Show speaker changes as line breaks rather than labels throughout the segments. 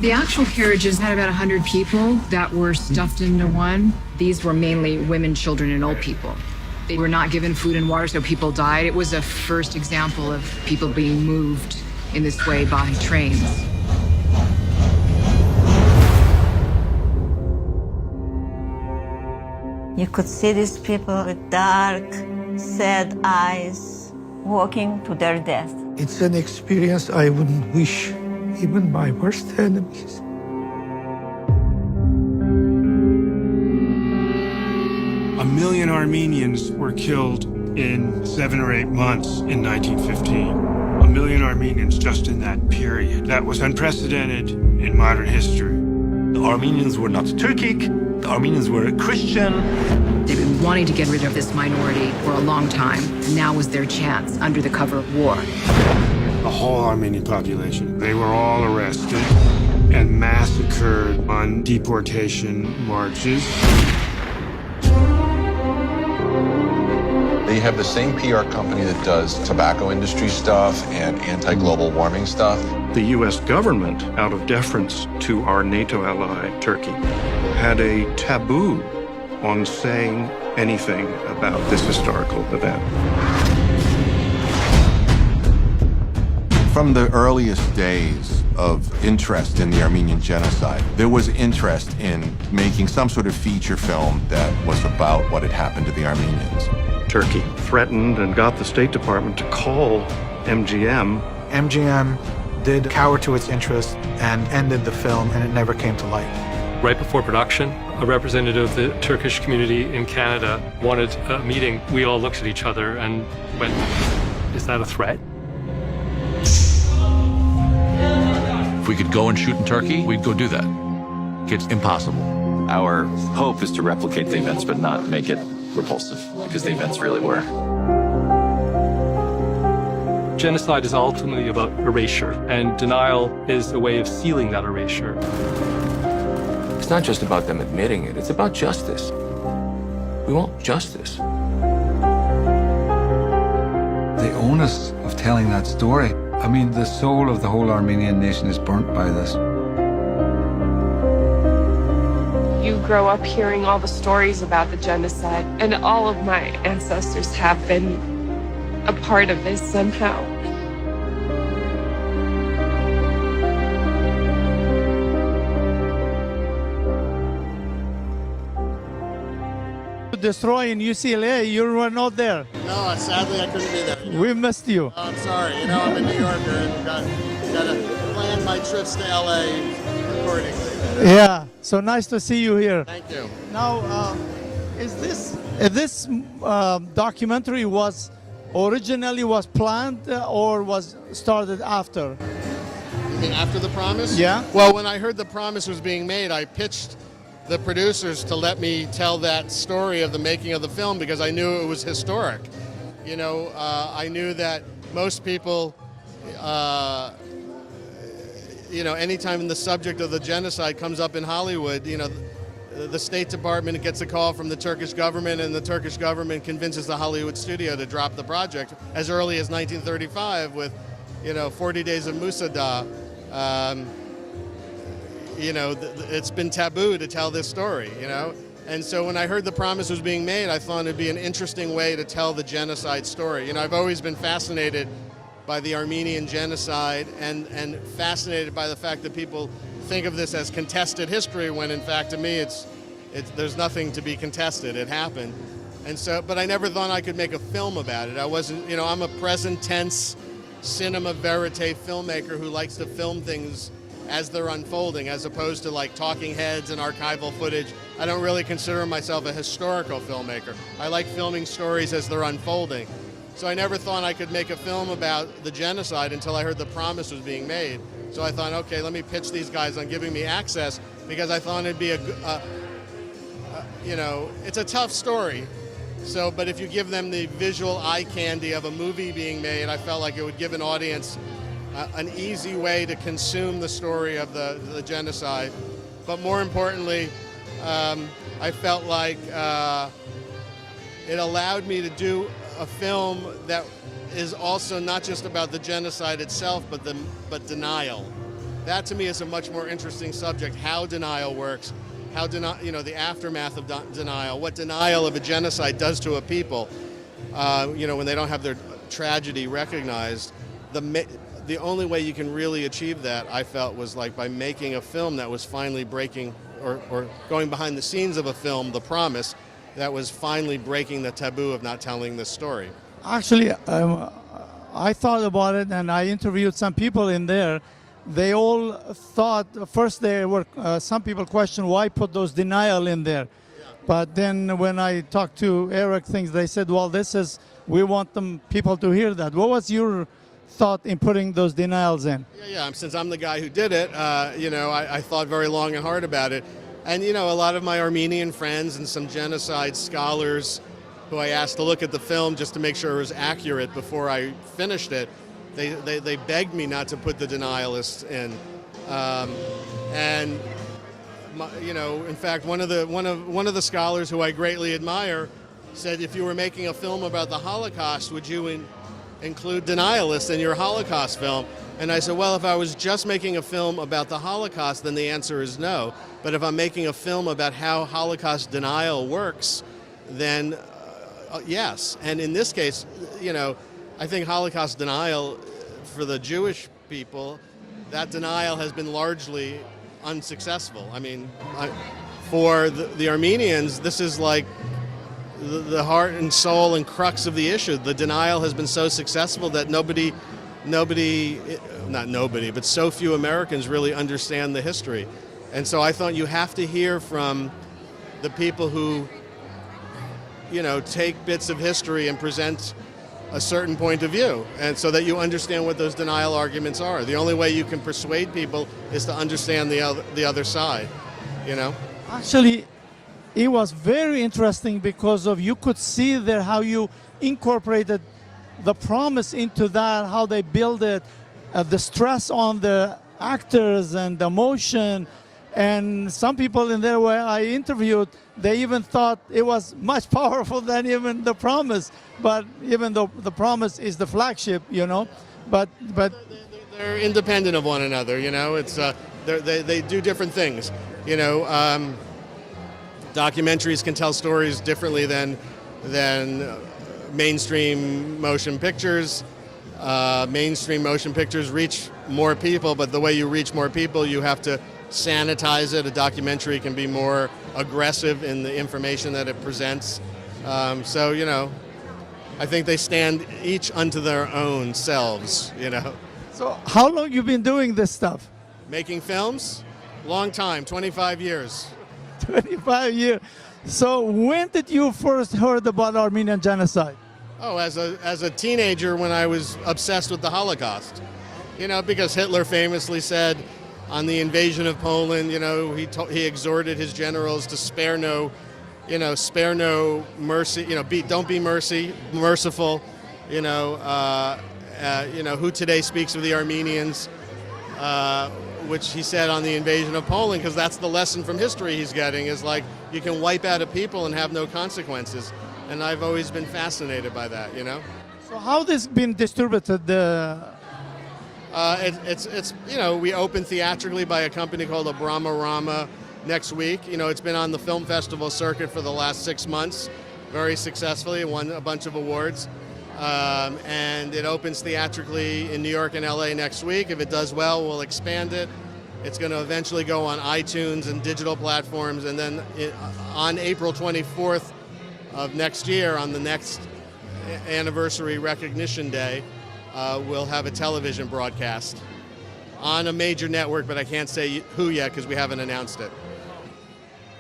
The actual carriages had about 100 people that were stuffed into one. These were mainly women, children, and old people. They were not given food and water, so people died. It was a first example of people being moved in this way by trains.
You could see these people with dark, sad eyes walking to their death.
It's an experience I wouldn't wish even my worst enemies.
A million Armenians were killed in 7 or 8 months in 1915. A million Armenians just in that period. That was unprecedented in modern history.
The Armenians were not Turkic, the Armenians were Christian.
They've been wanting to get rid of this minority for a long time, and now was their chance under the cover of war.
The whole Armenian population. They were all arrested and massacred on deportation marches.
They have the same PR company that does tobacco industry stuff and anti-global warming stuff.
The U.S. government, out of deference to our NATO ally, Turkey, had a taboo on saying anything about this historical event.
From the earliest days of interest in the Armenian genocide, there was interest in making some sort of feature film that was about what had happened to the Armenians.
Turkey threatened and got the State Department to call MGM.
MGM did cower to its interests and ended the film, and it never came to light.
Right before production, a representative of the Turkish community in Canada wanted a meeting. We all looked at each other and went, "Is that a threat?"
If we could go and shoot in Turkey, we'd go do that. It's impossible.
Our hope is to replicate the events, but not make it repulsive, because the events really were.
Genocide is ultimately about erasure, and denial is a way of sealing that erasure.
It's not just about them admitting it, it's about justice. We want justice.
The onus of telling that story, I mean, the soul of the whole Armenian nation is burnt by this.
You grow up hearing all the stories about the genocide, and all of my ancestors have been a part of this somehow.
Destroying UCLA, you were not there.
No, sadly I couldn't be there.
We missed you.
I'm sorry. I'm a New Yorker and got to plan my trips to LA accordingly.
Yeah, so nice to see you here.
Thank you.
Now, is this documentary was originally planned or was started after?
You mean after The Promise?
Yeah.
Well, when I heard The Promise was being made, I pitched the producers to let me tell that story of the making of the film because I knew it was historic. I knew that most people, anytime the subject of the genocide comes up in Hollywood, the State Department gets a call from the Turkish government, and the Turkish government convinces the Hollywood studio to drop the project as early as 1935 with, 40 Days of Musada. It's been taboo to tell this story, And so when I heard The Promise was being made, I thought it'd be an interesting way to tell the genocide story. I've always been fascinated by the Armenian genocide and fascinated by the fact that people think of this as contested history when in fact to me there's nothing to be contested. It happened. And so, but I never thought I could make a film about it. I wasn't, I'm a present tense cinema verite filmmaker who likes to film things as they're unfolding, as opposed to like talking heads and archival footage. I don't really consider myself a historical filmmaker. I like filming stories as they're unfolding. So I never thought I could make a film about the genocide until I heard The Promise was being made. So I thought, okay, let me pitch these guys on giving me access because I thought it'd be it's a tough story. So, but if you give them the visual eye candy of a movie being made, I felt like it would give an audience an easy way to consume the story of the genocide. But more importantly, I felt like it allowed me to do a film that is also not just about the genocide itself, but denial. That to me is a much more interesting subject, how denial works, how the aftermath of denial, what denial of a genocide does to a people, when they don't have their tragedy recognized. The only way you can really achieve that, I felt, was like by making a film that was finally breaking, or going behind the scenes of a film, The Promise, that was finally breaking the taboo of not telling this story.
Actually, I thought about it, and I interviewed some people in there. They all thought, first some people questioned why put those denial in there. Yeah. But then when I talked to Eric they said, well, we want people to hear that. What was your thought in putting those denials in?
Yeah, since I'm the guy who did it, I thought very long and hard about it. And, a lot of my Armenian friends and some genocide scholars who I asked to look at the film just to make sure it was accurate before I finished it, they begged me not to put the denialists in. In fact, one of the scholars who I greatly admire said, if you were making a film about the Holocaust, would you include denialists in your Holocaust film? And I said, well, if I was just making a film about the Holocaust, then the answer is no. But if I'm making a film about how Holocaust denial works, then yes. And in this case, I think Holocaust denial for the Jewish people, that denial has been largely unsuccessful. I mean, for the Armenians, this is like the heart and soul and crux of the issue. The denial has been so successful that but so few Americans really understand the history. And so I thought you have to hear from the people who, take bits of history and present a certain point of view, and so that you understand what those denial arguments are. The only way you can persuade people is to understand the other side,
Actually, it was very interesting because you could see there how you incorporated the promise into that, how they build it, the stress on the actors and the emotion. And some people in there where I interviewed, they even thought it was much powerful than even The Promise. But even though The Promise is the flagship, but
they're independent of one another. It's they do different things. Documentaries can tell stories differently than mainstream motion pictures. Mainstream motion pictures reach more people, but the way you reach more people, you have to sanitize it. A documentary can be more aggressive in the information that it presents. I think they stand each unto their own selves,
So how long you been doing this stuff?
Making films? Long time, 25 years.
25 years. So when did you first heard about Armenian genocide?
Oh, as a teenager when I was obsessed with the Holocaust. Because Hitler famously said on the invasion of Poland, he exhorted his generals to spare no mercy, don't be merciful, who today speaks of the Armenians, which he said on the invasion of Poland, because that's the lesson from history he's getting, is like, you can wipe out a people and have no consequences. And I've always been fascinated by that,
So how this been distributed?
We open theatrically by a company called Abrama Rama next week. It's been on the film festival circuit for the last 6 months, very successfully, won a bunch of awards. And it opens theatrically in New York and LA next week. If it does well, we'll expand it. It's going to eventually go on iTunes and digital platforms. And then on April 24th of next year, on the next anniversary recognition day, we'll have a television broadcast on a major network, but I can't say who yet because we haven't announced it.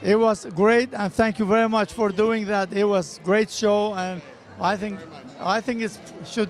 It was great, and thank you very much for doing that. It was a great show, and I think it should.